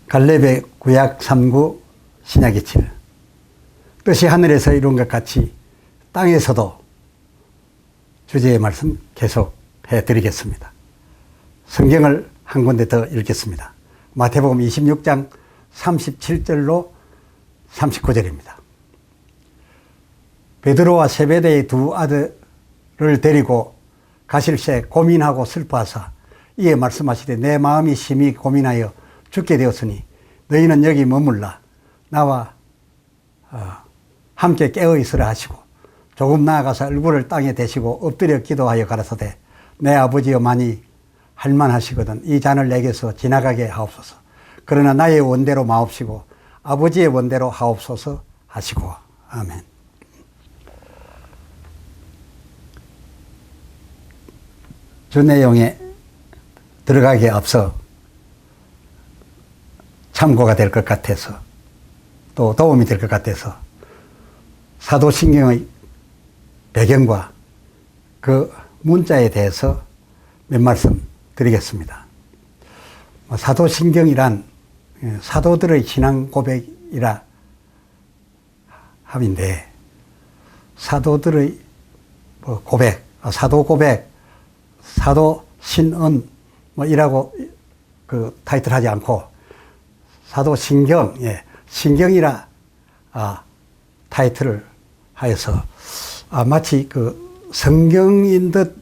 갈렙의 구약 3구 신약 27. 뜻이 하늘에서 이룬 것 같이 땅에서도 주제의 말씀 계속해 드리겠습니다. 성경을 한 군데 더 읽겠습니다. 마태복음 26장 37절로 39절입니다. 베드로와 세베대의 두 아들을 데리고 가실새 고민하고 슬퍼하사 이에 말씀하시되 내 마음이 심히 고민하여 죽게 되었으니 너희는 여기 머물라 나와 함께 깨어 있으라 하시고 조금 나아가서 얼굴을 땅에 대시고 엎드려 기도하여 가라사대 내 아버지여 만이 할만하시거든 이 잔을 내게서 지나가게 하옵소서. 그러나 나의 원대로 마옵시고 아버지의 원대로 하옵소서 하시고. 아멘. 주 내용에 들어가기에 앞서 참고가 될 것 같아서 또 도움이 될 것 같아서 사도신경의 배경과 그 문자에 대해서 몇 말씀 드리겠습니다. 사도신경이란 사도들의 신앙 고백이라 함인데 사도들의 고백, 사도 고백, 사도 신언 이라고 그 타이틀 하지 않고 사도 신경, 신경이라 타이틀을 하여서 마치 그 성경인 듯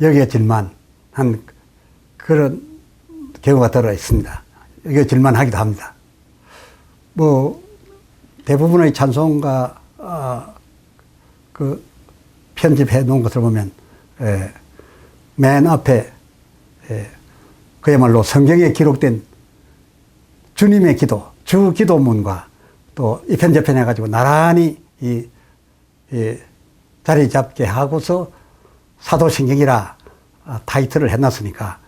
여겨질만 한 그런 경우가 들어 있습니다. 여겨질만 하기도 합니다. 대부분의 찬송가 그 편집해 놓은 것을 보면 맨 앞에 그야말로 성경에 기록된 주님의 기도, 주 기도문과 또 이 편집해내가지고 나란히 자리 잡게 하고서 사도신경이라 타이틀을 해놨으니까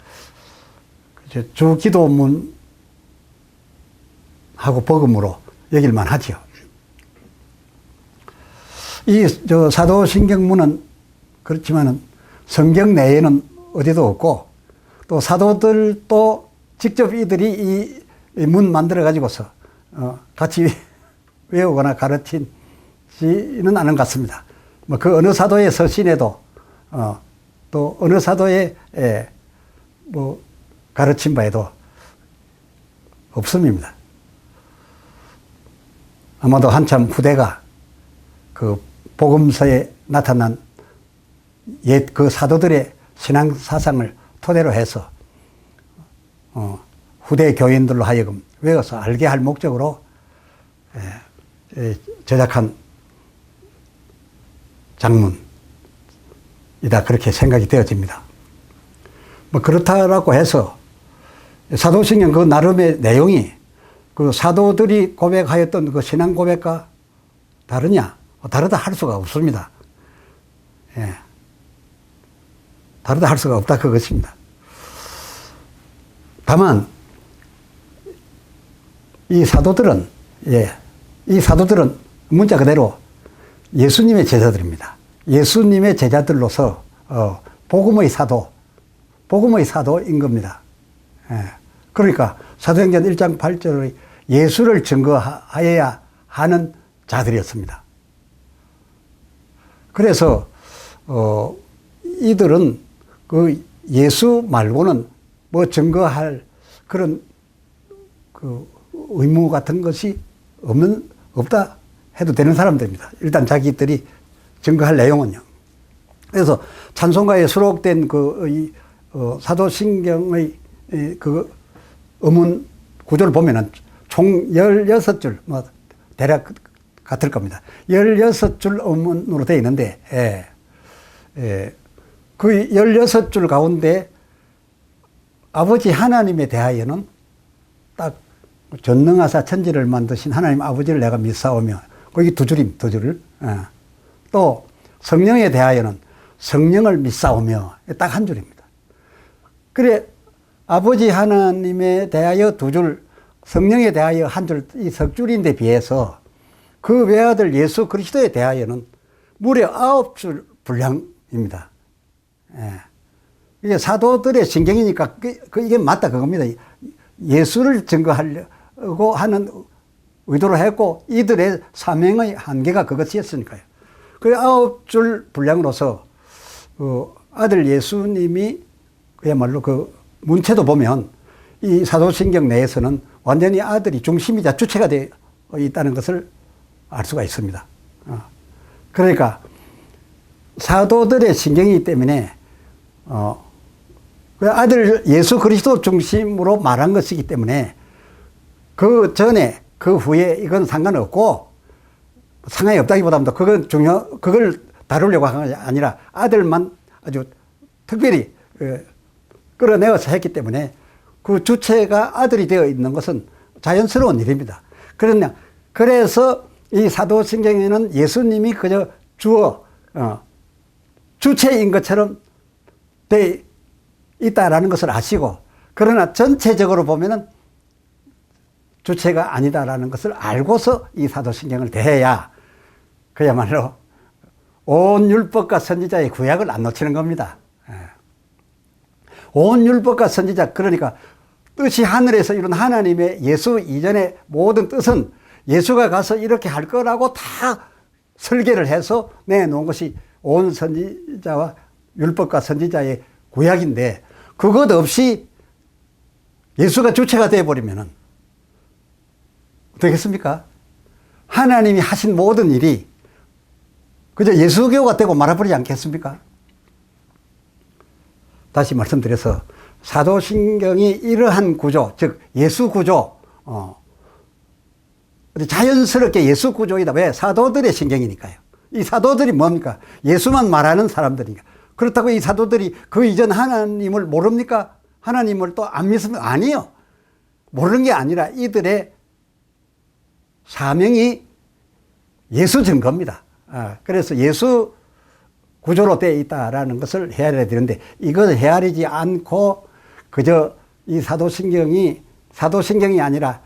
주 기도문하고 복음으로 여길만 하지요. 이 사도신경문은 그렇지만은 성경 내에는 어디도 없고 또 사도들도 직접 이들이 이 문 만들어 가지고서 같이 외우거나 가르치지는 않은 것 같습니다. 그 어느 사도의 서신에도 또 어느 사도의 가르친 바에도 없음입니다. 아마도 한참 후대가 그 복음서에 나타난 옛 그 사도들의 신앙 사상을 토대로 해서 후대 교인들로 하여금 외워서 알게 할 목적으로 제작한 장문이다 그렇게 생각이 되어집니다. 그렇다라고 해서 사도신경 그 나름의 내용이 그 사도들이 고백하였던 그 신앙 고백과 다르냐? 다르다 할 수가 없습니다. 다르다 할 수가 없다 그것입니다. 다만 이 사도들은 문자 그대로 예수님의 제자들입니다. 예수님의 제자들로서 복음의 사도인 겁니다. 그러니까 사도행전 1장 8절의 예수를 증거하여야 하는 자들이었습니다. 그래서 이들은 그 예수 말고는 증거할 그런 그 의무 같은 것이 없다 해도 되는 사람들입니다. 일단 자기들이 증거할 내용은요. 그래서 찬송가에 수록된 사도신경의 그 음원 구조를 보면은 총 16줄, 대략 같을 겁니다. 16줄 음원으로 되어 있는데, 그 16줄 가운데 아버지 하나님에 대하여는 딱 전능하사 천지를 만드신 하나님 아버지를 내가 믿사오며, 거기 두 줄. 또 성령에 대하여는 성령을 믿사오며, 딱 한 줄입니다. 그래, 아버지 하나님에 대하여 두 줄, 성령에 대하여 한 줄, 이 석 줄인데 비해서 그 외아들 예수 그리스도에 대하여는 무려 9줄 분량입니다. 이게 사도들의 신경이니까 이게 맞다 그겁니다. 예수를 증거하려고 하는 의도로 했고 이들의 사명의 한계가 그것이었으니까요. 그 9줄 분량으로서 아들 예수님이 그야말로 그 문체도 보면 이 사도신경 내에서는 완전히 아들이 중심이자 주체가 되어 있다는 것을 알 수가 있습니다. 그러니까 사도들의 신경이기 때문에 그 아들 예수 그리스도 중심으로 말한 것이기 때문에 그 전에 그 후에 이건 상관없고 상관이 없다기보다도 그걸 다루려고 한 것이 아니라 아들만 아주 특별히 끌어내어서 했기 때문에 그 주체가 아들이 되어 있는 것은 자연스러운 일입니다. 그래서 이 사도신경에는 예수님이 그저 주체인 것처럼 되어 있다라는 것을 아시고, 그러나 전체적으로 보면은 주체가 아니다라는 것을 알고서 이 사도신경을 대해야 그야말로 온 율법과 선지자의 구약을 안 놓치는 겁니다. 온 율법과 선지자, 그러니까 뜻이 하늘에서 이룬 하나님의 예수 이전의 모든 뜻은 예수가 가서 이렇게 할 거라고 다 설계를 해서 내놓은 것이 온 선지자와 율법과 선지자의 구약인데, 그것 없이 예수가 주체가 되어버리면은 어떻겠습니까? 하나님이 하신 모든 일이 그저 예수교가 되고 말아버리지 않겠습니까? 다시 말씀드려서 사도신경이 이러한 구조, 즉 예수 구조, 자연스럽게 예수 구조이다. 왜? 사도들의 신경이니까요. 이 사도들이 뭡니까? 예수만 말하는 사람들이니까. 그렇다고 이 사도들이 그 이전 하나님을 모릅니까? 하나님을 또 안 믿습니까? 아니요. 모르는 게 아니라 이들의 사명이 예수 증거입니다. 그래서 예수 구조로 되어 있다라는 것을 헤아려야 되는데, 이것을 헤아리지 않고 그저 이 사도신경이 아니라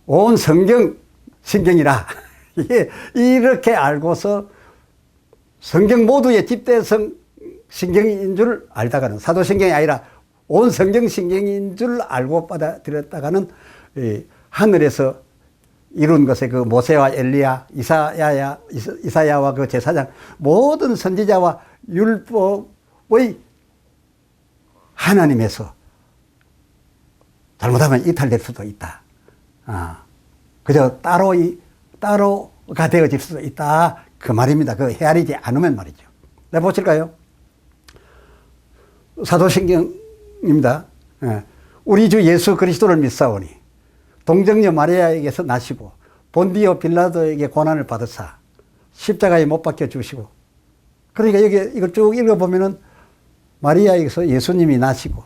온 성경 신경이라 이렇게 알고서 성경 모두의 집대성 신경인 줄 알다가는, 사도신경이 아니라 온 성경 신경인 줄 알고 받아들였다가는 하늘에서 이룬 것에 그 모세와 엘리야, 이사야와 그 제사장, 모든 선지자와 율법의 하나님에서 잘못하면 이탈될 수도 있다. 그저 따로가 되어질 수도 있다. 그 말입니다. 그 헤아리지 않으면 말이죠. 네, 보실까요? 사도신경입니다. 우리 주 예수 그리스도를 믿사오니 동정녀 마리아에게서 나시고 본디오 빌라도에게 고난을 받으사 십자가에 못 박혀 주시고, 그러니까 이걸 쭉 읽어보면은 마리아에게서 예수님이 나시고,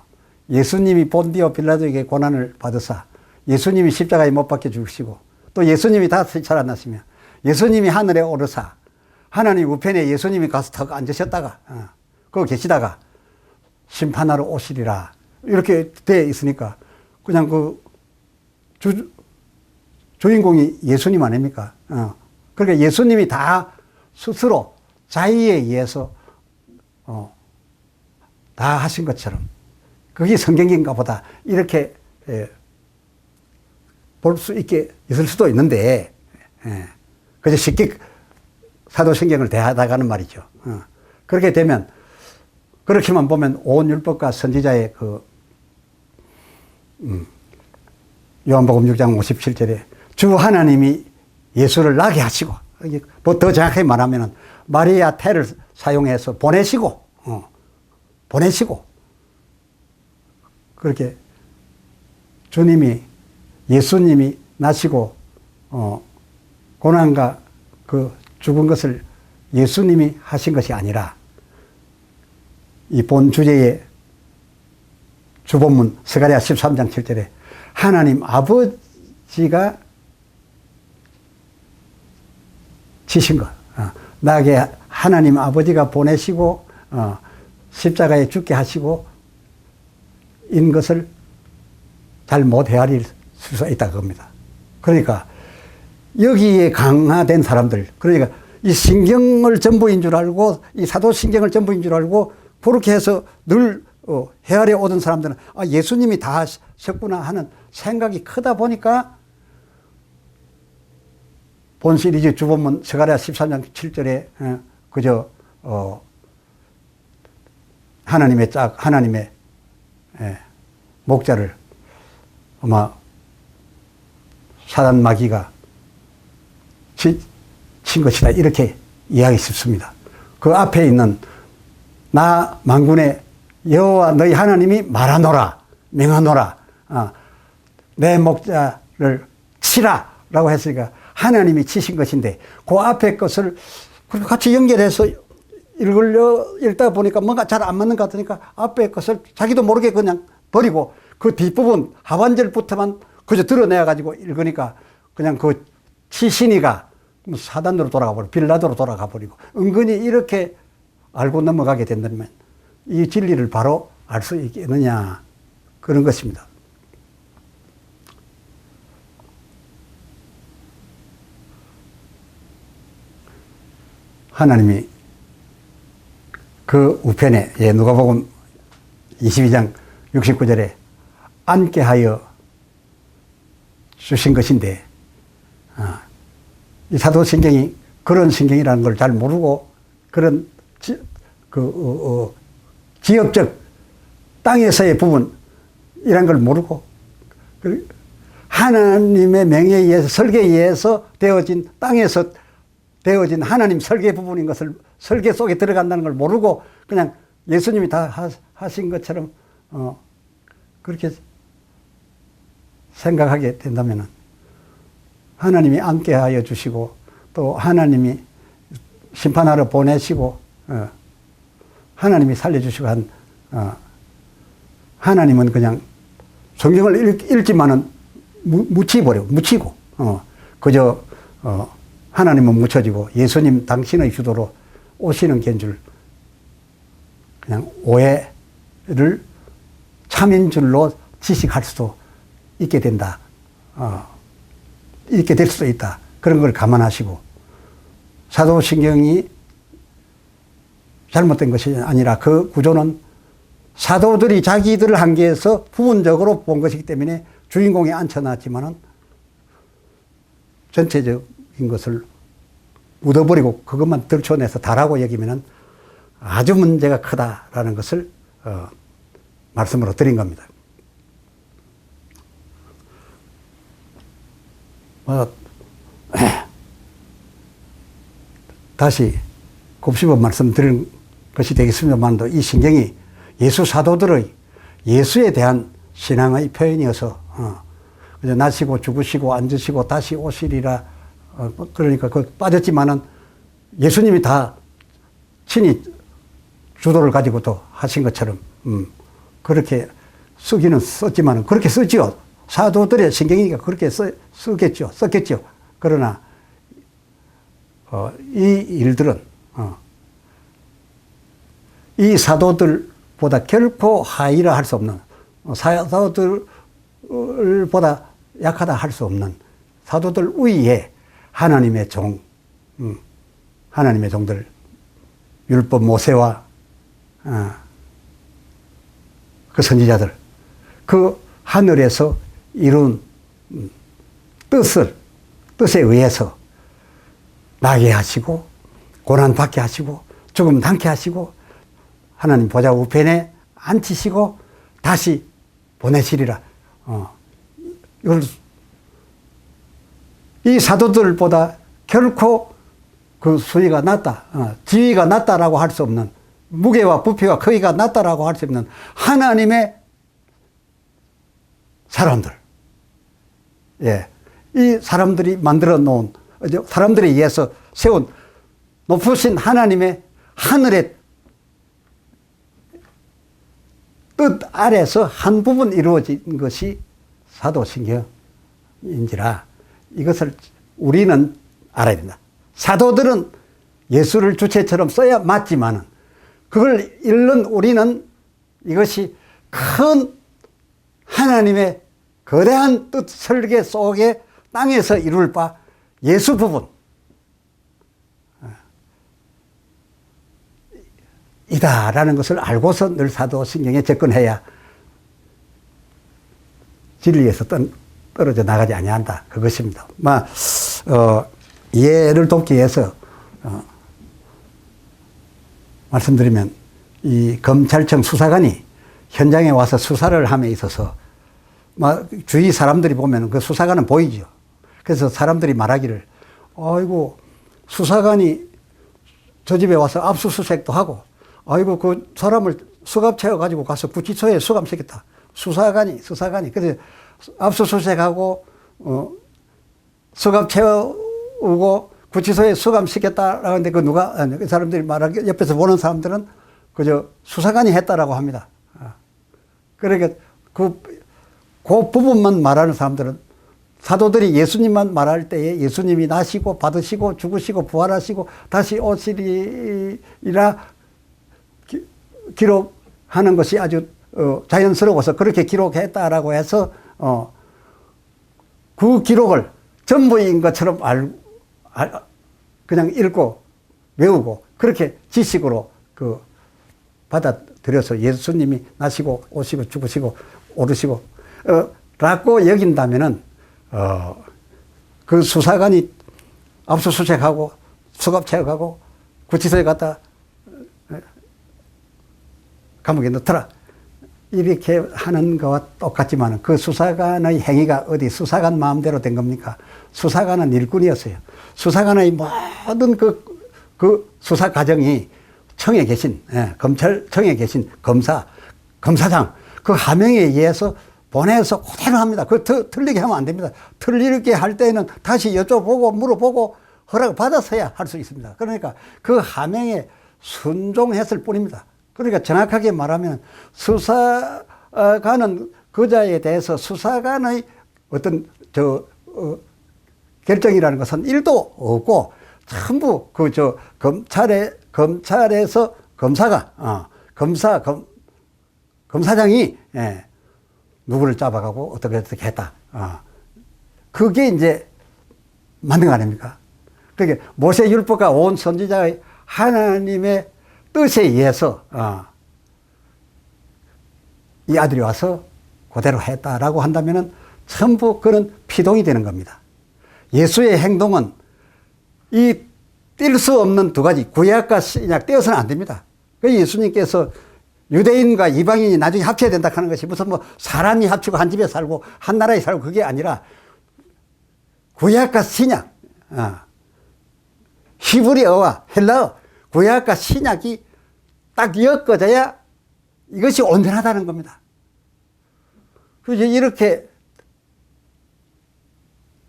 예수님이 본디오 빌라도에게 고난을 받으사, 예수님이 십자가에 못 박혀 주시고, 또 예수님이 다시 살아나시며, 예수님이 하늘에 오르사, 하나님 우편에 예수님이 가서 턱 앉으셨다가 거기 계시다가 심판하러 오시리라, 이렇게 되어 있으니까 그냥 그 주인공이 예수님 아닙니까? 그러니까 예수님이 다 스스로 자의에 의해서 다 하신 것처럼 그게 성경인가 보다, 이렇게 볼 수 있을 수도 있는데, 그저 쉽게 사도신경을 대하다가는 말이죠. 그렇게 되면, 그렇게만 보면 온 율법과 선지자의 요한복음 6장 57절에 주 하나님이 예수를 나게 하시고, 뭐 더 정확하게 말하면 마리아 태를 사용해서 보내시고 그렇게 예수님이 나시고 고난과 그 죽은 것을 예수님이 하신 것이 아니라, 이 본 주제의 주본문 스가랴 13장 7절에 하나님 아버지가 지신 것, 나에게 하나님 아버지가 보내시고 십자가에 죽게 하시고 인 것을 잘 못 헤아릴 수가 있다 그겁니다. 그러니까 여기에 강화된 사람들, 그러니까 이 신경을 전부인 줄 알고, 이 사도신경을 전부인 줄 알고 그렇게 해서 늘 헤아려 오던 사람들은 예수님이 다 하셨구나 하는 생각이 크다 보니까 본 시리즈 주본문 스가랴 13장 7절에 그저 하나님의 목자를 아마 사단 마귀가 친 것이다 이렇게 이야기 싶습니다. 그 앞에 있는 나 만군의 여호와 너희 하나님이 말하노라 명하노라 내 목자를 치라 라고 했으니까 하나님이 치신 것인데 그 앞에 것을 같이 연결해서 읽다 보니까 뭔가 잘 안 맞는 것 같으니까 앞에 것을 자기도 모르게 그냥 버리고 그 뒷부분 하반절부터만 그저 드러내어 가지고 읽으니까 그냥 그 치신이가 사단으로 돌아가 버리고 빌라도로 돌아가 버리고 은근히 이렇게 알고 넘어가게 된다면 이 진리를 바로 알 수 있겠느냐 그런 것입니다. 하나님이 그 우편에 누가복음 22장 69절에 앉게 하여 주신 것인데 이 사도신경이 그런 신경이라는 걸 잘 모르고 그런 지역적 땅에서의 부분이란 걸 모르고 하나님의 명예에 의해서 설계에 의해서 되어진 땅에서 되어진 하나님 설계 부분인 것을 설계 속에 들어간다는 걸 모르고 그냥 예수님이 다 하신 것처럼 그렇게 생각하게 된다면 하나님이 함께 하여 주시고 또 하나님이 심판하러 보내시고 하나님이 살려주시고 한 하나님은 그냥 성경을 읽지만은 묻히고 그저 하나님은 묻혀지고 예수님 당신의 주도로 오시는 겐 줄 그냥 오해를 참인 줄로 지식할 수도 있게 된다. 있게 될 수도 있다. 그런 걸 감안하시고 사도신경이 잘못된 것이 아니라 그 구조는 사도들이 자기들 한계에서 부분적으로 본 것이기 때문에 주인공에 앉혀놨지만은 전체적인 것을 묻어버리고 그것만 들춰내서 다라고 여기면은 아주 문제가 크다라는 것을 말씀으로 드린 겁니다. 다시 곱씹어 말씀드린 것이 되겠습니다만도 이 신경이 예수 사도들의 예수에 대한 신앙의 표현이어서 그저 나시고 죽으시고 앉으시고 다시 오시리라 그러니까 그 빠졌지만은 예수님이 다 친히 주도를 가지고 또 하신 것처럼 그렇게 쓰기는 썼지만은 그렇게 쓰지요. 사도들의 신경이니까 그렇게 썼겠죠. 그러나 이 일들은 이 사도들보다 결코 하이라 할 수 없는 사도들보다 약하다 할 수 없는 사도들 위에 하나님의 하나님의 종들 율법 모세와 그 선지자들 그 하늘에서 이룬 뜻에 의해서 나게 하시고 고난 받게 하시고 죽음 당케 하시고 하나님 보좌 우편에 앉히시고 다시 보내시리라. 이 사도들보다 결코 그 수위가 낮다, 지위가 낮다라고 할 수 없는 무게와 부피와 크기가 낮다라고 할 수 없는 하나님의 사람들. 예. 이 사람들이 만들어 놓은, 사람들에 의해서 세운 높으신 하나님의 하늘의 뜻 아래서 한 부분 이루어진 것이 사도신경인지라 이것을 우리는 알아야 된다. 사도들은 예수를 주체처럼 써야 맞지만은 그걸 읽는 우리는 이것이 큰 하나님의 거대한 뜻 설계 속에 땅에서 이룰 바 예수 부분 이다라는 것을 알고서 늘 사도신경에 접근해야 진리에서 떨어져 나가지 아니한다. 그것입니다. 이해를 돕기 위해서 말씀드리면 이 검찰청 수사관이 현장에 와서 수사를 함에 있어서 주위 사람들이 보면 그 수사관은 보이죠. 그래서 사람들이 말하기를 아이고 수사관이 저 집에 와서 압수수색도 하고 아이고 그 사람을 수갑 채워 가지고 가서 구치소에 수감시켰다. 수사관이 그래서 압수수색하고 수갑 채우고 구치소에 수감시켰다라고 하는데 그 사람들이 말하기 옆에서 보는 사람들은 그저 수사관이 했다라고 합니다. 그러니까 그 부분만 말하는 사람들은 사도들이 예수님만 말할 때에 예수님이 나시고 받으시고 죽으시고 부활하시고 다시 오시리라 기록하는 것이 아주 자연스러워서 그렇게 기록했다라고 해서 그 기록을 전부인 것처럼 그냥 읽고 외우고 그렇게 지식으로 받아들여서 예수님이 나시고 오시고 죽으시고 오르시고 라고 여긴다면은 그 수사관이 압수수색하고 수갑 채워가고 구치소에 갔다 감옥에 넣더라 이렇게 하는 것과 똑같지만 그 수사관의 행위가 어디 수사관 마음대로 된 겁니까? 수사관은 일꾼이었어요. 수사관의 모든 그 수사 과정이 청에 계신 검찰청에 계신 검사장 그 하명에 의해서 보내서 그대로 합니다. 틀리게 하면 안 됩니다. 틀리게 할 때는 다시 여쭤보고 물어보고 허락을 받아서야 할 수 있습니다. 그러니까 그 하명에 순종했을 뿐입니다. 그러니까 정확하게 말하면 수사관은 그자에 대해서 수사관의 어떤 결정이라는 것은 1도 없고 전부 검찰에서 검사장이 누구를 잡아가고 어떻게 했다. 그게 이제 맞는 거 아닙니까? 그러니까 모세율법과 온 선지자의 하나님의 뜻에 의해서 이 아들이 와서 그대로 했다라고 한다면은 전부 그런 피동이 되는 겁니다. 예수의 행동은 이 뗄 수 없는 두 가지 구약과 신약 떼어서는 안 됩니다. 그 예수님께서 유대인과 이방인이 나중에 합쳐야 된다 하는 것이 무슨 사람이 합치고 한 집에 살고 한 나라에 살고 그게 아니라 구약과 신약, 히브리어와 헬라어, 구약과 신약이 딱 엮어져야 이것이 온전하다는 겁니다. 그래서 이렇게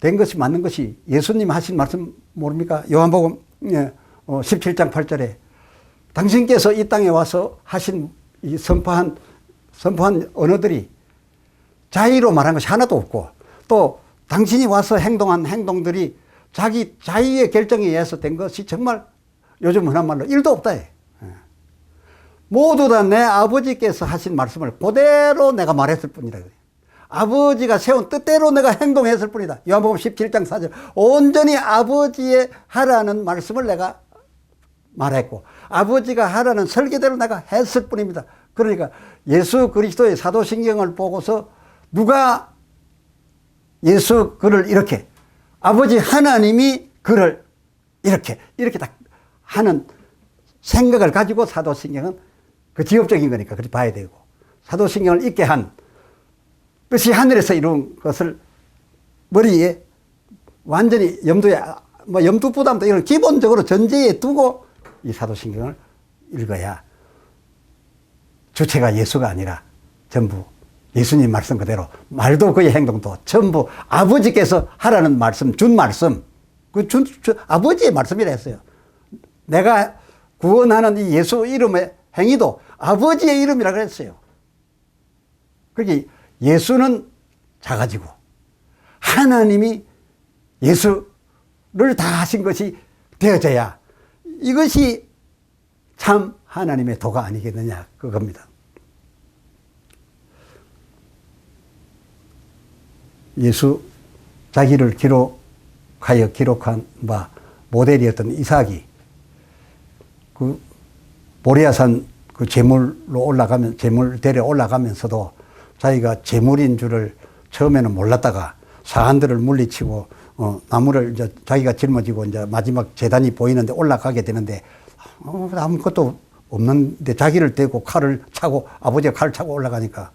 된 것이 맞는 것이 예수님 하신 말씀 모릅니까? 요한복음 17장 8절에 당신께서 이 땅에 와서 하신 이 선포한 언어들이 자의로 말한 것이 하나도 없고 또 당신이 와서 행동한 행동들이 자기 자의의 결정에 의해서 된 것이 정말 요즘 흔한 말로 1도 없다. 모두 다 내 아버지께서 하신 말씀을 그대로 내가 말했을 뿐이다. 아버지가 세운 뜻대로 내가 행동했을 뿐이다. 요한복음 17장 4절 온전히 아버지의 하라는 말씀을 내가 말했고 아버지가 하라는 설계대로 내가 했을 뿐입니다. 그러니까 예수 그리스도의 사도신경을 보고서 누가 예수 그를 이렇게 아버지 하나님이 그를 이렇게 딱 하는 생각을 가지고 사도신경은 그 지엽적인 거니까 그렇게 봐야 되고 사도신경을 읽게 한 뜻이 하늘에서 이룬 것을 머리에 완전히 염두부담도 이런 기본적으로 전제에 두고 이 사도신경을 읽어야 주체가 예수가 아니라 전부 예수님 말씀 그대로 말도 그의 행동도 전부 아버지께서 하라는 말씀, 준 말씀, 아버지의 말씀이라 했어요. 내가 구원하는 이 예수 이름의 행위도 아버지의 이름이라 그랬어요. 그러니까 예수는 작아지고 하나님이 예수를 다 하신 것이 되어져야 이것이 참 하나님의 도가 아니겠느냐 그겁니다. 예수 자기를 기록한 바 모델이었던 이삭이 그 모리아산 그 제물로 올라가면, 제물대로 올라가면서도 자기가 제물인 줄을 처음에는 몰랐다가 사한들을 물리치고, 나무를 이제 자기가 짊어지고 이제 마지막 제단이 보이는데 올라가게 되는데, 아무것도 없는데 자기를 대고 칼을 차고, 아버지가 칼을 차고 올라가니까,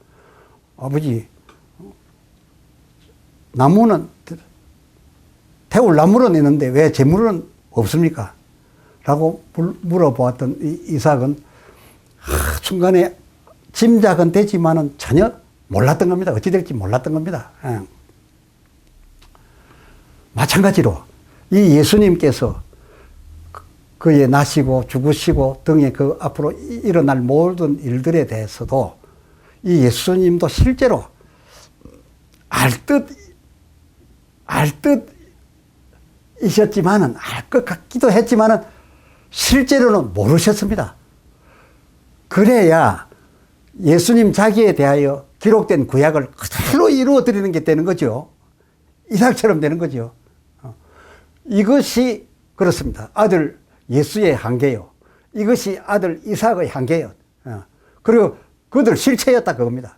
아버지, 나무는, 태울 나무는 있는데 왜 제물은 없습니까? 라고 물어보았던 이삭은 순간에 짐작은 되지만은 전혀 몰랐던 겁니다. 어찌 될지 몰랐던 겁니다. 예. 마찬가지로 이 예수님께서 그의 나시고 죽으시고 등의 그 앞으로 일어날 모든 일들에 대해서도 이 예수님도 실제로 알 듯이셨지만은, 알 것 같기도 했지만은 실제로는 모르셨습니다. 그래야 예수님 자기에 대하여 기록된 구약을 그대로 이루어 드리는 게 되는 거죠. 이삭처럼 되는 거죠. 이것이 그렇습니다. 아들 예수의 한계요. 이것이 아들 이삭의 한계요. 그리고 그들 실체였다 그겁니다.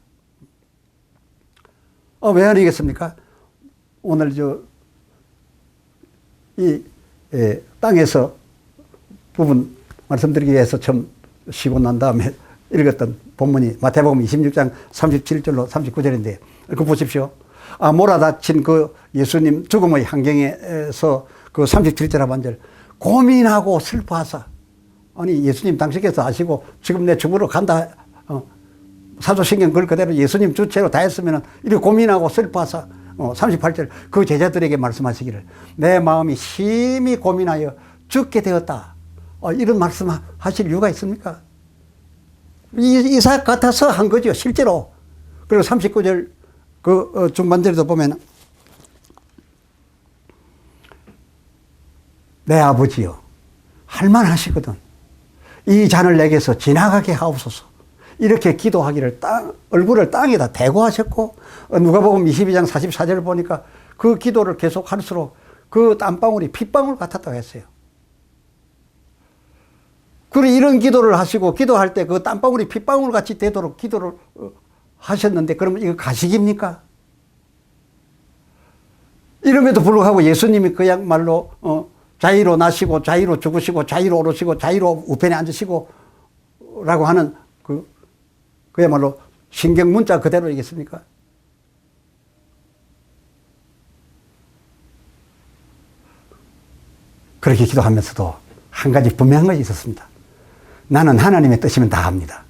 왜 아니겠습니까? 오늘 땅에서 부분 말씀드리기 위해서 처음 쉬고 난 다음에 읽었던 본문이 마태복음 26장 37절로 39절인데, 그거 보십시오. 몰아닥친 그 예수님 죽음의 환경에서 그 37절 하반절, 고민하고 슬퍼하사. 아니, 예수님 당시께서 아시고 지금 내 죽으러 간다. 사도신경 글 그대로 예수님 주체로 다 했으면 이렇게 고민하고 슬퍼하사. 38절, 그 제자들에게 말씀하시기를, 내 마음이 심히 고민하여 죽게 되었다. 이런 말씀 하실 이유가 있습니까? 이삭 같아서 한 거죠, 실제로. 그리고 39절 그 중반절에도 보면, 내 아버지여, 할만하시거든. 이 잔을 내게서 지나가게 하옵소서. 이렇게 기도하기를 얼굴을 땅에다 대고 하셨고, 누가복음 22장 44절을 보니까 그 기도를 계속 할수록 그 땀방울이 핏방울 같았다고 했어요. 그리고 이런 기도를 하시고, 기도할 때 그 땀방울이 핏방울 같이 되도록 기도를 하셨는데, 그러면 이거 가식입니까? 이름에도 불구하고 예수님이 그야말로 자의로 나시고 자의로 죽으시고 자의로 오르시고 자의로 우편에 앉으시고 라고 하는 그야말로 신경 문자 그대로이겠습니까? 그렇게 기도하면서도 한 가지 분명한 것이 있었습니다. 나는 하나님의 뜻이면 다 합니다.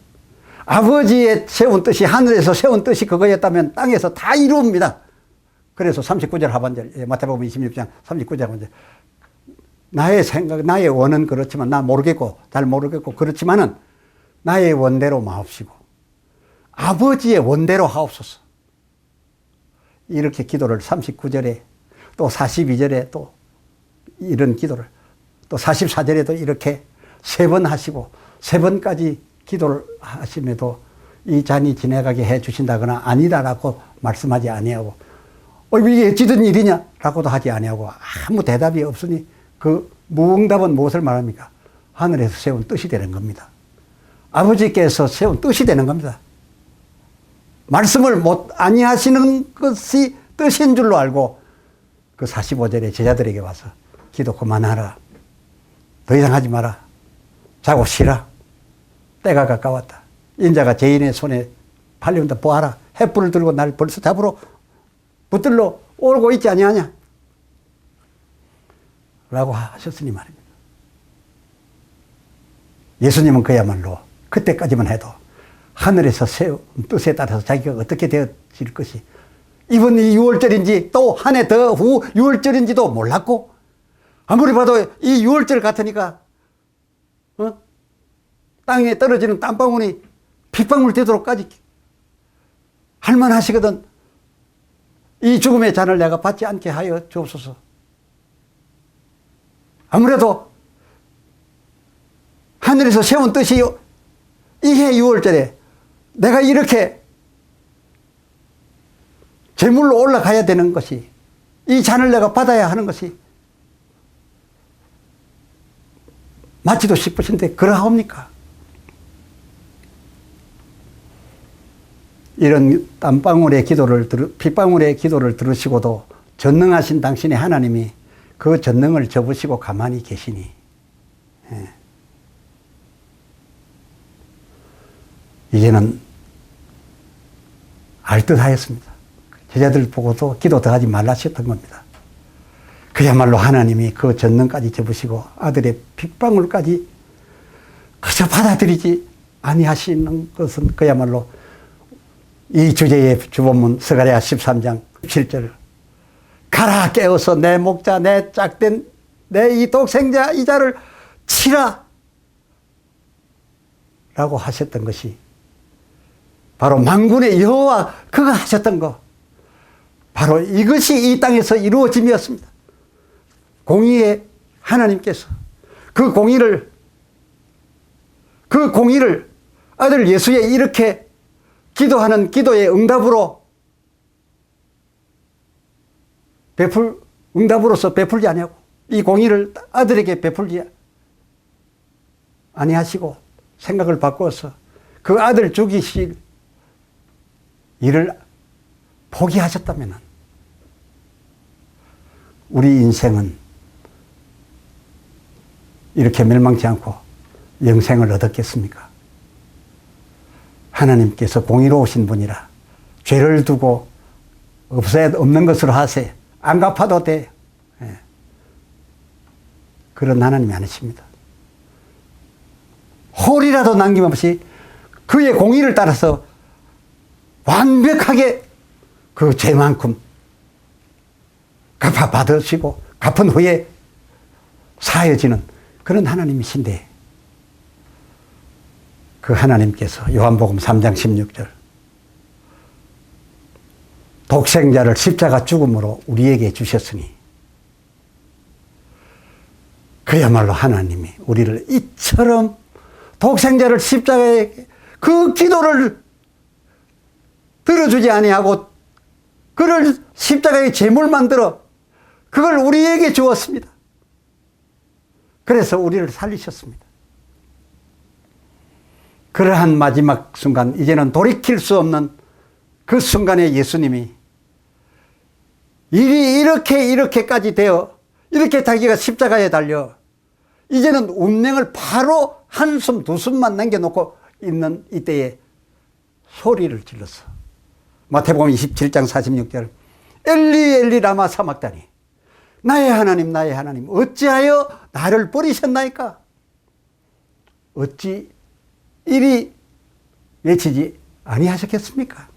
아버지의 세운 뜻이, 하늘에서 세운 뜻이 그거였다면 땅에서 다 이루옵니다. 그래서 39절 하반절, 마태복음 26장 39절 하반절, 나의 생각, 나의 원은 그렇지만, 나 모르겠고 잘 모르겠고 그렇지만은 나의 원대로 마옵시고 아버지의 원대로 하옵소서. 이렇게 기도를 39절에 또 42절에 또 이런 기도를, 또 44절에도 이렇게 3번 하시고 3번까지 기도를 하심에도 이 잔이 지나가게 해 주신다거나 아니다라고 말씀하지 아니하고, 이게 어찌된 일이냐라고도 하지 아니하고 아무 대답이 없으니 그 무응답은 무엇을 말합니까? 하늘에서 세운 뜻이 되는 겁니다. 아버지께서 세운 뜻이 되는 겁니다. 말씀을 아니하시는 것이 뜻인 줄로 알고 그 45절에 제자들에게 와서 기도 그만하라. 더 이상 하지 마라. 자고 쉬라. 때가 가까웠다. 인자가 죄인의 손에 팔려온다. 보아라. 횃불을 들고 날 벌써 잡으러 붙들러 오고 있지 아니하냐. 라고 하셨으니 말입니다. 예수님은 그야말로 그때까지만 해도 하늘에서 세운 뜻에 따라서 자기가 어떻게 되어질 것이, 이번 이 6월절인지 또 한 해 더 후 6월절인지도 몰랐고, 아무리 봐도 이 6월절 같으니까 땅에 떨어지는 땀방울이 핏방울 되도록까지 할만하시거든. 이 죽음의 잔을 내가 받지 않게 하여 주옵소서. 아무래도 하늘에서 세운 뜻이 이해 6월절에 내가 이렇게 제물로 올라가야 되는 것이, 이 잔을 내가 받아야 하는 것이 맞지도 싶으신데 그러하옵니까? 이런 핏방울의 기도를 들으시고도 전능하신 당신의 하나님이 그 전능을 접으시고 가만히 계시니, 예. 이제는 알듯하였습니다. 제자들 보고도 기도 더 하지 말라셨던 겁니다. 그야말로 하나님이 그 전능까지 접으시고 아들의 핏방울까지 그저 받아들이지 아니하시는 것은 그야말로 이 주제의 주본문 스가랴 13장 17절, 가라 깨어서 내 목자 내 짝된 내 이 독생자 이자를 치라 라고 하셨던 것이 바로 만군의 여호와 그가 하셨던 것, 바로 이것이 이 땅에서 이루어짐이었습니다. 공의의 하나님께서 그 공의를 아들 예수의 이렇게 기도하는 기도의 응답으로 응답으로서 베풀지 아니하고 이 공의를 아들에게 베풀지 아니하시고 생각을 바꾸어서 그 아들 죽이실 일을 포기하셨다면 우리 인생은 이렇게 멸망치 않고 영생을 얻었겠습니까? 하나님께서 공의로우신 분이라 죄를 두고 없는 것으로 하세요. 안 갚아도 돼요. 예. 그런 하나님이 아니십니다. 홀이라도 남김없이 그의 공의를 따라서 완벽하게 그 죄만큼 갚아받으시고 갚은 후에 사여지는 그런 하나님이신데, 그 하나님께서 요한복음 3장 16절 독생자를 십자가 죽음으로 우리에게 주셨으니, 그야말로 하나님이 우리를 이처럼 독생자를 십자가에 그 기도를 들어주지 아니하고 그를 십자가의 제물 만들어 그걸 우리에게 주었습니다. 그래서 우리를 살리셨습니다. 그러한 마지막 순간, 이제는 돌이킬 수 없는 그 순간에 예수님이 일이 이렇게까지 되어 이렇게 자기가 십자가에 달려 이제는 운명을 바로 한숨 두 숨만 남겨놓고 있는 이때에 소리를 질렀어. 마태복음 27장 46절, 엘리 엘리 라마 사막다니, 나의 하나님 나의 하나님 어찌하여 나를 버리셨나이까? 어찌 이리 외치지 아니하셨겠습니까?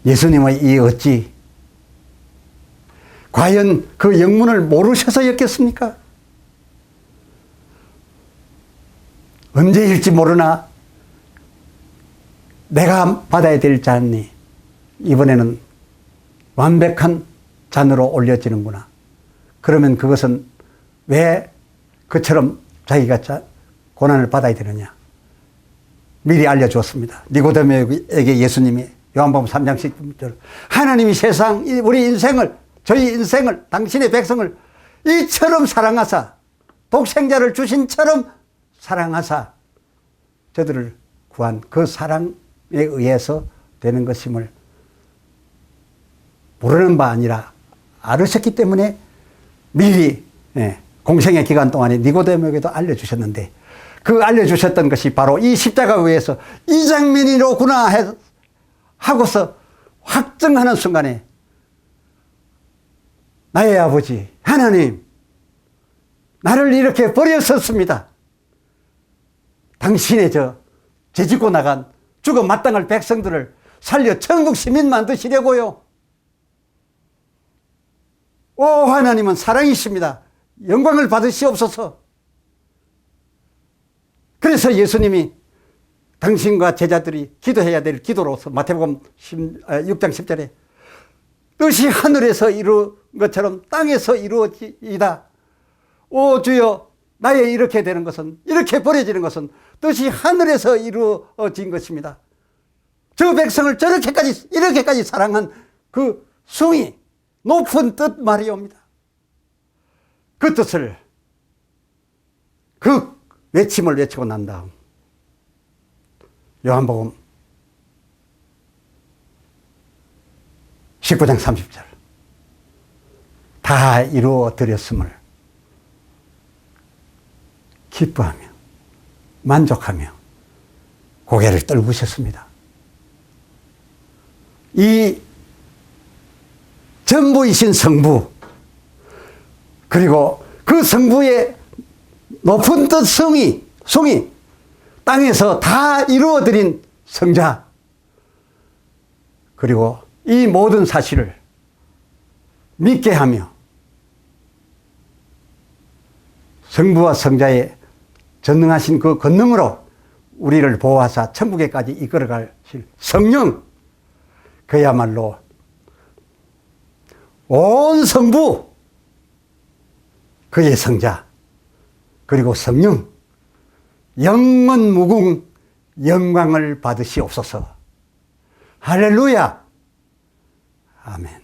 예수님의 이 어찌, 과연 그 영문을 모르셔서였겠습니까? 언제일지 모르나 내가 받아야 될 잔이 이번에는 완벽한 잔으로 올려지는구나. 그러면 그것은 왜 그처럼 자기가 고난을 받아야 되느냐? 미리 알려주었습니다. 니고데모에게 예수님이 요한복음 3장 10절, 하나님이 세상 우리 인생을, 저희 인생을, 당신의 백성을 이처럼 사랑하사 독생자를 주신처럼 사랑하사 저들을 구한 그 사랑에 의해서 되는 것임을 모르는 바 아니라 알으셨기 때문에 미리 공생의 기간 동안에 니고데모에게도 알려주셨는데, 그 알려주셨던 것이 바로 이 십자가 위에서 이 장면이로구나 하고서 확증하는 순간에 나의 아버지 하나님, 나를 이렇게 버렸었습니다. 당신의 죄짓고 나간 죽어 마땅할 백성들을 살려 천국 시민 만드시려고요. 오 하나님은 사랑이십니다. 영광을 받으시옵소서. 그래서 예수님이 당신과 제자들이 기도해야 될 기도로서 마태복음 6장 10절에 뜻이 하늘에서 이루어진 것처럼 땅에서 이루어지이다. 오 주여, 나의 이렇게 되는 것은, 이렇게 버려지는 것은 뜻이 하늘에서 이루어진 것입니다. 저 백성을 이렇게까지 사랑한 그 숭이 높은 뜻 말이옵니다. 그 뜻을, 그 외침을 외치고 난 다음 요한복음 19장 30절. 다 이루어 드렸음을 기뻐하며 만족하며 고개를 떨구셨습니다. 이 전부이신 성부, 그리고 그 성부의 높은 뜻 성이 땅에서 다 이루어드린 성자, 그리고 이 모든 사실을 믿게 하며 성부와 성자의 전능하신 그 권능으로 우리를 보호하사 천국에까지 이끌어가실 성령, 그야말로 온 성부, 그의 성자, 그리고 성령, 영원 무궁 영광을 받으시옵소서. 할렐루야. 아멘.